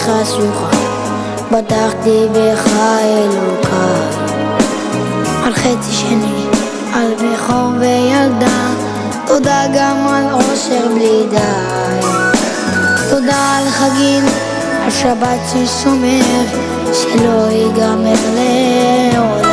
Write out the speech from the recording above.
חשוכה, בטחתי בך אלוקיי. על חצי שני, על בכור וילדה, תודה גם על עושר בלי די. תודה על חגים, על שבת ששומר, שלא ייגמר לעולם.